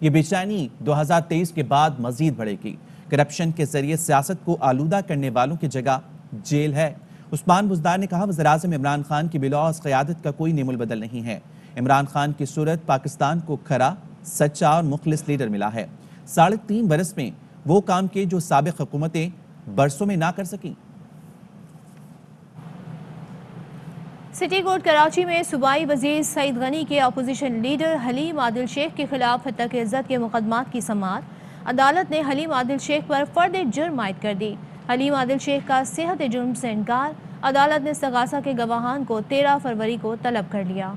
یہ بے چینی 2023 کے بعد مزید بڑھے گی۔ کرپشن کے ذریعے سیاست کو آلودہ کرنے والوں کی جگہ جیل ہے۔ عثمان بزدار نے کہا وزیراعظم عمران خان کی بلوث قیادت کا کوئی نیم البدل نہیں ہے۔ عمران خان کی صورت پاکستان کو کھرا، سچا اور مخلص لیڈر ملا ہے۔ 3.5 برس میں وہ کام کیے جو سابق حکومتیں برسوں میں نہ کر سکیں۔ سٹی کورٹ کراچی میں صوبائی وزیر سعید غنی کے اپوزیشن لیڈر حلیم عادل شیخ کے خلاف ہتک عزت کے مقدمات کی سماعت۔ عدالت نے حلیم عادل شیخ پر فرد جرم عائد کر دی۔ حلیم عادل شیخ کا صحت جرم سے انکار۔ عدالت نے استغاثہ کے گواہان کو 13 فروری کو طلب کر لیا۔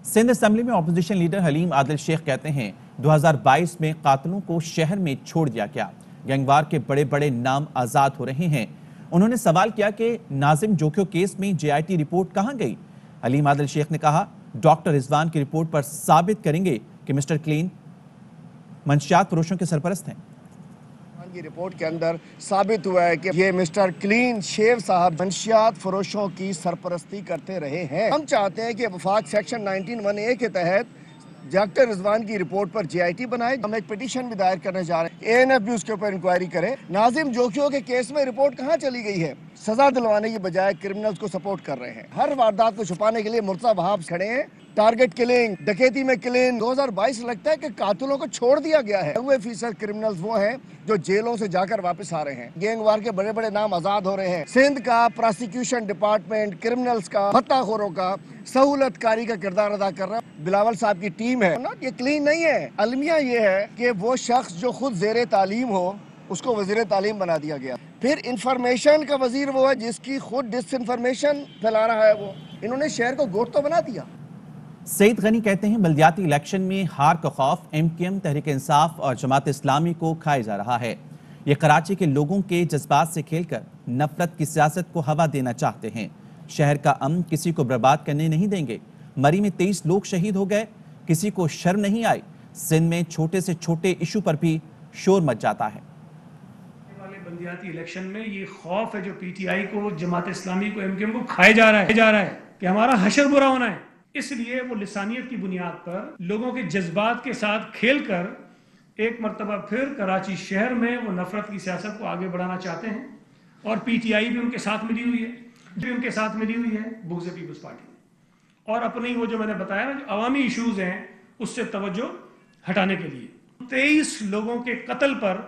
سندھ اسمبلی میں اپوزیشن لیڈر حلیم عادل شیخ کہتے ہیں 2022 میں قاتلوں کو شہر میں چھوڑ دیا گیا، گینگوار کے بڑے بڑے نام آزاد ہو رہے ہیں۔ انہوں نے سوال کیا کہ ناظم جوکھیو کیس میں JIT رپورٹ کہاں گئی؟ حلیم عادل شیخ نے کہا ڈاکٹر رضوان کی رپورٹ پر ثابت کریں گے کہ مسٹر کلین منشیات فروشوں کے سرپرست ہیں۔ کی رپورٹ کے اندر ثابت ہوا ہے کہ یہ مسٹر کلین شیو صاحب منشیات فروشوں کی سرپرستی کرتے رہے ہیں۔ ہم چاہتے ہیں کہ وفاق سیکشن 19(1)(a) کے تحت ڈاکٹر رضوان کی رپورٹ پر JIT بنائے۔ ہم ایک پیٹیشن بھی دائر کرنے جا رہے ہیں، ANF بھی اس کے اوپر انکوائری کرے۔ ناظم جوکھیو کے کیس میں رپورٹ کہاں چلی گئی ہے؟ سزا دلوانے کی بجائے کرمنلز کو سپورٹ کر رہے ہیں۔ ہر واردات کو چھپانے کے لیے مرتضی وہاب کھڑے ہیں۔ ٹارگٹ کلنگ، ڈکیتی میں کلنگ، 2022 لگتا ہے کہ قاتلوں کو چھوڑ دیا گیا ہے۔ 90% کرمنلز وہ ہیں جو جیلوں سے جا کر واپس آ رہے ہیں۔ گینگ وار کے بڑے بڑے نام آزاد ہو رہے ہیں۔ سندھ کا پراسیکیوشن ڈپارٹمنٹ کرمنلز کا، فتح خوروں کا سہولت کاری کا کردار ادا کر رہا ہے۔ بلاول صاحب کی ٹیم ہے، یہ کلین نہیں ہے۔ المیہ یہ ہے کہ وہ شخص جو خود زیر تعلیم ہو اس کو وزیر تعلیم بنا دیا گیا۔ پھر انفارمیشن کا وزیر وہ ہے جس کی خود ڈس انفارمیشن پھیلا رہا ہے وہ۔ انہوں نے شہر کو گوٹ تو بنا دیا۔ سعید غنی کہتے ہیں بلدیاتی الیکشن میں ہار کا خوف MKM، تحریک انصاف اور جماعت اسلامی کو کھائے جا رہا ہے۔ یہ کراچی کے لوگوں کے جذبات سے کھیل کر نفرت کی سیاست کو ہوا دینا چاہتے ہیں۔ شہر کا امن کسی کو برباد کرنے نہیں دیں گے۔ مری میں 23 لوگ شہید ہو گئے، کسی کو شرم نہیں آئی۔ سندھ میں چھوٹے سے چھوٹے ایشو پر بھی شور مچ جاتا ہے۔ بلدیاتی الیکشن میں یہ خوف ہے جو PTI کو، جماعت اسلامی کو، MKM کو کھائے جا رہا ہے کہ ہمارا حشر برا ہونا ہے۔ اس لیے وہ لسانیت کی بنیاد پر لوگوں کے جذبات کے ساتھ کھیل کر ایک مرتبہ پھر کراچی شہر میں وہ نفرت کی سیاست کو آگے بڑھانا چاہتے ہیں، اور PTI بھی ان کے ساتھ ملی ہوئی ہے بغض پیپلز پارٹی میں، اور اپنی وہ جو میں نے بتایا نا جو عوامی ایشوز ہیں اس سے توجہ ہٹانے کے لیے 23 لوگوں کے قتل پر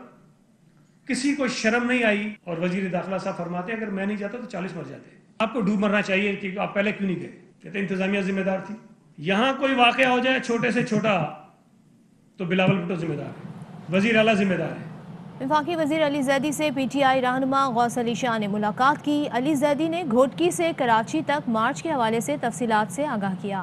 کسی کو شرم نہیں آئی، اور وزیر داخلہ صاحب فرماتے ہیں اگر میں نہیں جاتا تو 40 مر جاتے۔ آپ کو ڈوب مرنا چاہیے کہ آپ پہلے کیوں نہیں گئے؟ کہتے ہیں انتظامیہ ذمہ دار تھی۔ یہاں کوئی واقعہ ہو جائے چھوٹے سے چھوٹا تو بلاول بھٹو ذمہ دار ہے، وزیر اعلیٰ ذمہ دار ہے۔ وفاقی وزیر علی زیدی سے PTI رہنما غوث علی شاہ نے ملاقات کی۔ علی زیدی نے گھوٹکی سے کراچی تک مارچ کے حوالے سے تفصیلات سے آگاہ کیا۔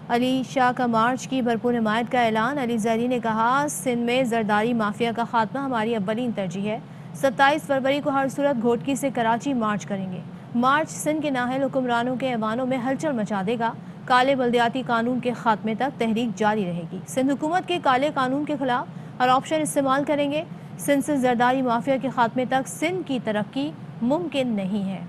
علی شاہ کا مارچ کی بھرپور حمایت کا اعلان۔ علی زیدی نے کہا سندھ میں زرداری مافیا کا خاتمہ ہماری اولین ترجیح ہے۔ 27 فروری کو ہر صورت گھوٹکی سے کراچی مارچ کریں گے۔ مارچ سندھ کے نااہل حکمرانوں کے ایوانوں میں ہلچل مچا دے گا۔ کالے بلدیاتی قانون کے خاتمے تک تحریک جاری رہے گی۔ سندھ حکومت کے کالے قانون کے خلاف ہر آپشن استعمال کریں گے۔ سندھ سے زرداری مافیا کے خاتمے تک سندھ کی ترقی ممکن نہیں ہے۔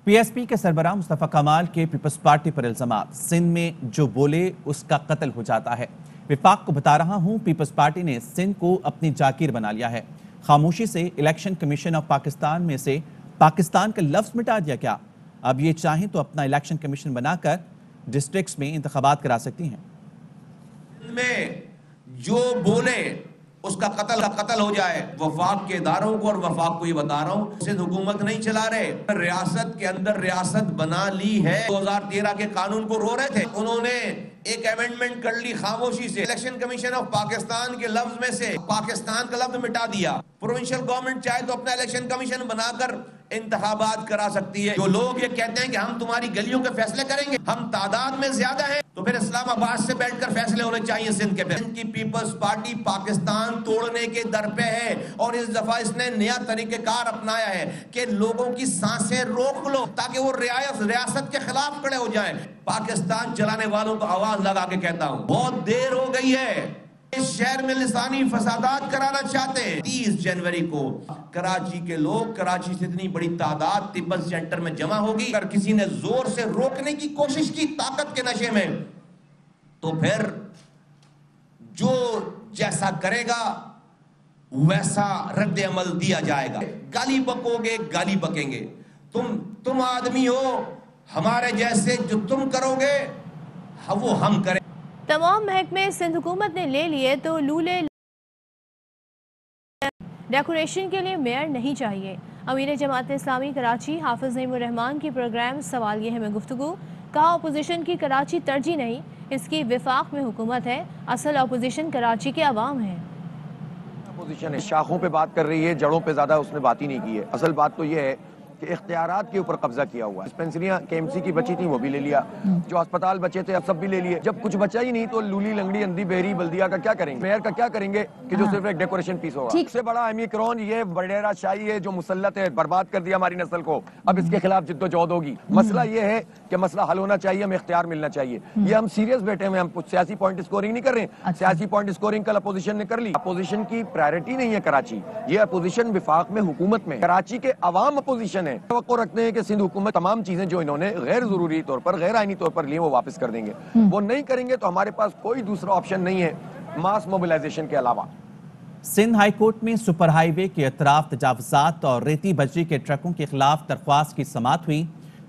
PSP کے سربراہ مصطفیٰ کمال کے پیپلز پارٹی پر الزامات۔ سندھ میں جو بولے اس کا قتل ہو جاتا ہے۔ وفاق کو بتا رہا ہوں پیپلز پارٹی نے سندھ کو اپنی جاگیر بنا لیا ہے۔ خاموشی سے الیکشن کمیشن آف پاکستان میں سے پاکستان کا لفظ مٹا دیا کیا؟ اب یہ چاہیں تو اپنا الیکشن کمیشن بنا کر ڈسٹرکٹس میں انتخابات کرا سکتی ہیں۔ میں جو بولے اس کا قتل ہو جائے۔ وفاق کے اداروں کو اور وفاق کو یہ بتا رہا ہوں سندھ حکومت نہیں چلا رہے، ریاست کے اندر ریاست بنا لی ہے۔ 2013 کے قانون کو رو رہے تھے، انہوں نے ایک ایمنڈمنٹ کر لی خاموشی سے، الیکشن کمیشن آف پاکستان کے لفظ میں سے پاکستان کا لفظ مٹا دیا۔ پروونشل گورنمنٹ چاہے تو اپنا الیکشن کمیشن بنا کر انتخابات کرا سکتی ہے۔ جو لوگ یہ کہتے ہیں کہ ہم تمہاری گلیوں کے فیصلے کریں گے، ہم تعداد میں زیادہ ہیں، تو پھر اسلام آباد سے بیٹھ کر فیصلے ہونے چاہیے سندھ کے۔ سندھ کی پیپلز پارٹی پاکستان توڑنے کے در پہ ہے، اور اس دفعہ اس نے نیا طریقہ کار اپنایا ہے کہ لوگوں کی سانسیں روک لو تاکہ وہ ریاست کے خلاف کھڑے ہو جائیں۔ پاکستان چلانے والوں کو آواز لگا کے کہتا ہوں بہت دیر ہو گئی ہے، اس شہر میں لسانی فسادات کرانا چاہتے ہیں. 30 جنوری کو کراچی کے لوگ، کراچی سے اتنی بڑی تعداد تبت سینٹر میں جمع ہوگی. اگر کسی نے زور سے روکنے کی کوشش کی طاقت کے نشے میں، تو پھر جو جیسا کرے گا ویسا رد عمل دیا جائے گا. گالی بکو گے، گالی بکیں گے. تم آدمی ہو ہمارے جیسے، جو تم کرو گے وہ ہم کریں. تمام محکمے سندھ حکومت نے لے لیے تو لولے ڈیکوریشن کے لیے میئر نہیں چاہیے. امیر جماعت اسلامی کراچی حافظ نعیم الرحمان کی پروگرام سوال یہ ہے میں گفتگو. کہا اپوزیشن کی کراچی ترجیح نہیں، اس کی وفاق میں حکومت ہے. اصل اپوزیشن کراچی کے عوام ہے. اپوزیشن ہے، شاخوں پہ بات کر رہی ہے، جڑوں پہ زیادہ اس نے بات ہی نہیں کی ہے. اصل بات تو یہ ہے کہ اختیارات کے اوپر قبضہ کیا ہوا ہے. ڈسپنسریاں KMC کی بچی تھیں وہ بھی لے لیا، جو ہسپتال بچے تھے اب سب بھی لے لیے. جب کچھ بچا ہی نہیں تو لولی لنگڑی اندھی بہری بلدیہ کا کیا کریں گے، میئر کا کیا کریں گے کہ جو صرف ایک ڈیکوریشن پیس ہوگا. سب سے بڑا امیکرون یہ وڈیرا شاہی ہے جو مسلط ہے، برباد کر دیا ہماری نسل کو. اب اس کے خلاف جد و جہد ہوگی. مسئلہ یہ ہے کہ مسئلہ حل ہونا چاہیے، ہمیں اختیار ملنا چاہیے. یہ ہم سیریس بیٹھے ہوئے، ہم کچھ سیاسی پوائنٹ اسکورنگ نہیں کر رہے ہیں. سیاسی پوائنٹ اسکورنگ کل اپوزیشن نے کر لی. اپوزیشن کی پرائرٹی نہیں ہے کراچی، یہ اپوزیشن وفاق میں حکومت میں. کراچی کے عوام اپوزیشن ہے. توقع رکھتے ہیں کہ سندھ حکومت تمام چیزیں جو انہوں نے غیر ضروری طور پر، غیر آئینی طور پر لی وہ واپس کر دیں گے. وہ نہیں کریں گے تو ہمارے پاس کوئی دوسرا آپشن نہیں ہے ماس موبلائزیشن کے علاوہ. سندھ ہائی کورٹ میں سپر ہائی وے کے اطراف تجاوزات اور ریتی بجری کے ٹرکوں کے خلاف درخواست کی سماعت ہوئی.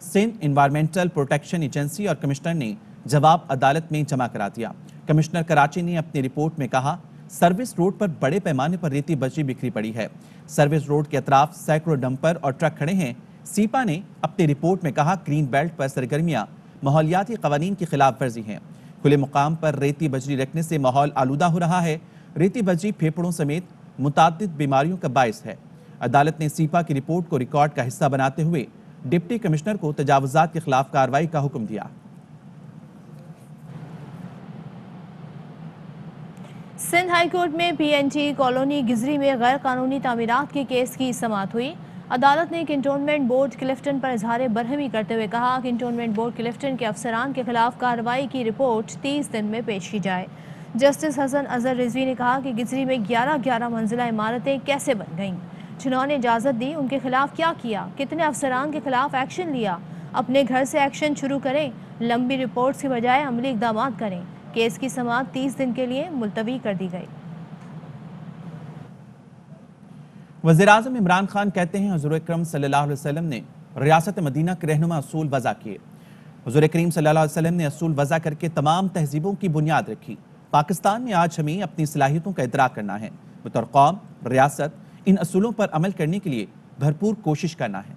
سندھ انوائرمنٹل پروٹیکشن ایجنسی اور کمشنر نے جواب عدالت میں جمع کرا دیا. کمشنر کراچی نے اپنی رپورٹ میں کہا سروس روڈ پر بڑے پیمانے پر ریتی بجری بکھری پڑی ہے. سروس روڈ کے اطراف سینکڑوں ڈمپر اور ٹرک کھڑے ہیں. سیپا نے اپنی رپورٹ میں کہا گرین بیلٹ پر سرگرمیاں ماحولیاتی قوانین کی خلاف ورزی ہیں. کھلے مقام پر ریتی بجری رکھنے سے ماحول آلودہ ہو رہا ہے. ریتی بجری پھیپھڑوں سمیت متعدد بیماریوں کا باعث ہے. عدالت نے سیپا کی رپورٹ کو ریکارڈ کا حصہ بناتے ہوئے ڈپٹی کمشنر کو تجاوزات کے خلاف کارروائی کا حکم دیا. سندھ ہائی کورٹ میں PNG کالونی گزری میں غیر قانونی تعمیرات کے کیس کی سماعت ہوئی. عدالت نے کنٹونمنٹ بورڈ کلفٹن پر اظہار برہمی کرتے ہوئے کہا کنٹونمنٹ بورڈ کلفٹن کے افسران کے خلاف کارروائی کی رپورٹ 30 دن میں پیش کی جائے. جسٹس حسن اظہر رضوی نے کہا کہ گزری میں 11 منزلہ عمارتیں کیسے بن گئیں، جنہوں نے اجازت دی ان کے خلاف کیا کیا، کتنے افسران کے خلاف ایکشن لیا. اپنے گھر سے ایکشن شروع کریں، لمبی رپورٹس کے بجائے عملی اقدامات کریں. کیس کی سماعت 30 دن کے لیے ملتوی کر دی گئی. وزیراعظم عمران خان کہتے ہیں حضور اکرم صلی اللہ علیہ وسلم نے ریاست مدینہ کے رہنما اصول وضع کیے. حضور کریم صلی اللہ علیہ وسلم نے اصول وضع کر کے تمام تہذیبوں کی بنیاد رکھی. پاکستان میں آج ہمیں اپنی صلاحیتوں کا ادراک کرنا ہے. بطور قوم، ریاست ان اصولوں پر عمل کرنے کے لیے بھرپور کوشش کرنا ہے.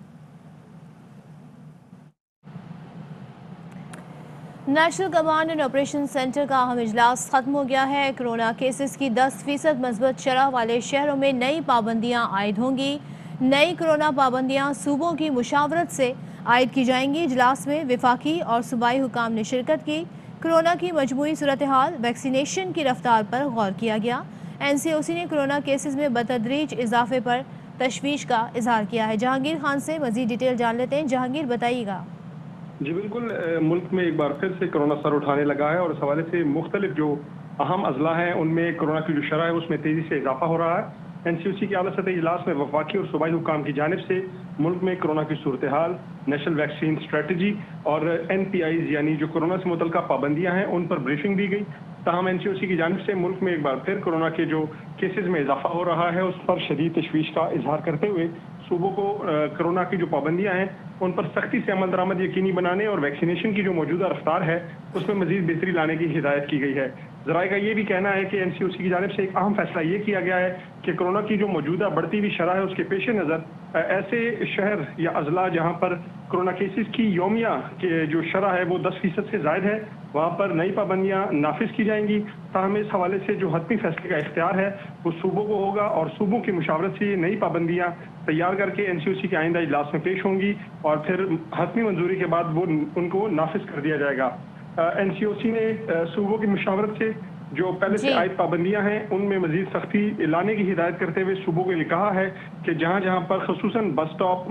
National command and operation centre کا اہم اجلاس ختم ہو گیا ہے. کرونا کیسز کی 10% مثبت شرح والے شہروں میں نئی پابندیاں عائد ہوں گی. نئی کرونا پابندیاں صوبوں کی مشاورت سے عائد کی جائیں گی. اجلاس میں وفاقی اور صوبائی حکام نے شرکت کی. کرونا کی مجموعی صورتحال، ویکسینیشن کی رفتار پر غور کیا گیا. NCOC نے کرونا کیسز میں بتدریج اضافے پر تشویش کا اظہار کیا ہے. جہانگیر خان سے مزید ڈیٹیل جان لیتے ہیں. جہانگیر بتائیے گا. جی بالکل، ملک میں ایک بار پھر سے کرونا سر اٹھانے لگا ہے اور اس حوالے سے مختلف جو اہم اضلاع ہیں ان میں کرونا کی جو شرح ہے اس میں تیزی سے اضافہ ہو رہا ہے. NCOC کے اعلیٰ سطحی اجلاس میں وفاقی اور صوبائی حکام کی جانب سے ملک میں کرونا کی صورتحال، نیشنل ویکسین اسٹریٹجی اور NPIs یعنی جو کرونا سے متعلقہ پابندیاں ہیں ان پر بریفنگ دی گئی. تاہم NCOC کی جانب سے ملک میں ایک بار پھر کرونا کے جو کیسز میں اضافہ ہو رہا ہے اس پر شدید تشویش کا اظہار کرتے ہوئے صوبوں کو کرونا کی جو پابندیاں ہیں ان پر سختی سے عمل درآمد یقینی بنانے اور ویکسینیشن کی جو موجودہ رفتار ہے اس میں مزید بہتری لانے کی ہدایت کی گئی ہے. ذرائع کا یہ بھی کہنا ہے کہ NCOC کی جانب سے ایک اہم فیصلہ یہ کیا گیا ہے کہ کرونا کی جو موجودہ بڑھتی ہوئی شرح ہے اس کے پیش نظر ایسے شہر یا اضلاع جہاں پر کرونا کیسز کی یومیہ کے جو شرح ہے وہ 10% سے زائد ہے وہاں پر نئی پابندیاں نافذ کی جائیں گی. تاہم اس حوالے سے جو حتمی فیصلے کا اختیار ہے وہ صوبوں کو ہوگا اور صوبوں کی مشاورت سے یہ نئی پابندیاں تیار کر کے NCOC کے آئندہ اجلاس میں پیش ہوں گی اور پھر حتمی منظوری کے بعد وہ ان کو نافذ کر دیا جائے گا. NCOC نے صوبوں کی مشاورت سے جو پہلے سے عائد پابندیاں ہیں ان میں مزید سختی لانے کی ہدایت کرتے ہوئے صوبوں کو یہ کہا ہے کہ جہاں جہاں پر خصوصاً بس سٹاپ،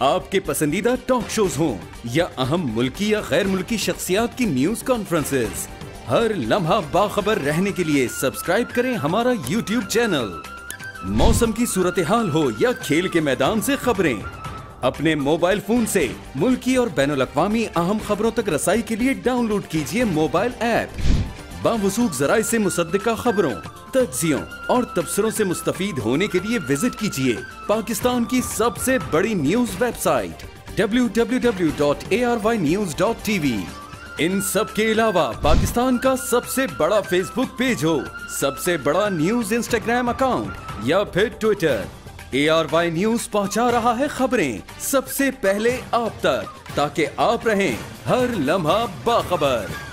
آپ کے پسندیدہ ٹاک شوز ہوں یا اہم ملکی یا غیر ملکی شخصیات کی نیوز کانفرنسز، ہر لمحہ باخبر رہنے کے لیے سبسکرائب کریں ہمارا YouTube چینل۔ موسم کی صورتحال ہو یا کھیل کے میدان سے خبریں، اپنے موبائل فون سے ملکی اور بین الاقوامی اہم خبروں تک رسائی کے لیے ڈاؤن لوڈ کیجیے موبائل ایپ۔ باوثوق ذرائع سے مصدقہ خبروں، تجزیوں اور تبصروں سے مستفید ہونے کے لیے وزٹ کیجیے پاکستان کی سب سے بڑی نیوز ویب سائٹ www.arYnews.tv۔ ان سب کے علاوہ پاکستان کا سب سے بڑا فیس بک پیج ہو، سب سے بڑا نیوز انسٹاگرام اکاؤنٹ یا پھر ٹویٹر، ARY نیوز پہنچا رہا ہے خبریں سب سے پہلے آپ تک، تاکہ آپ رہیں ہر لمحہ باخبر۔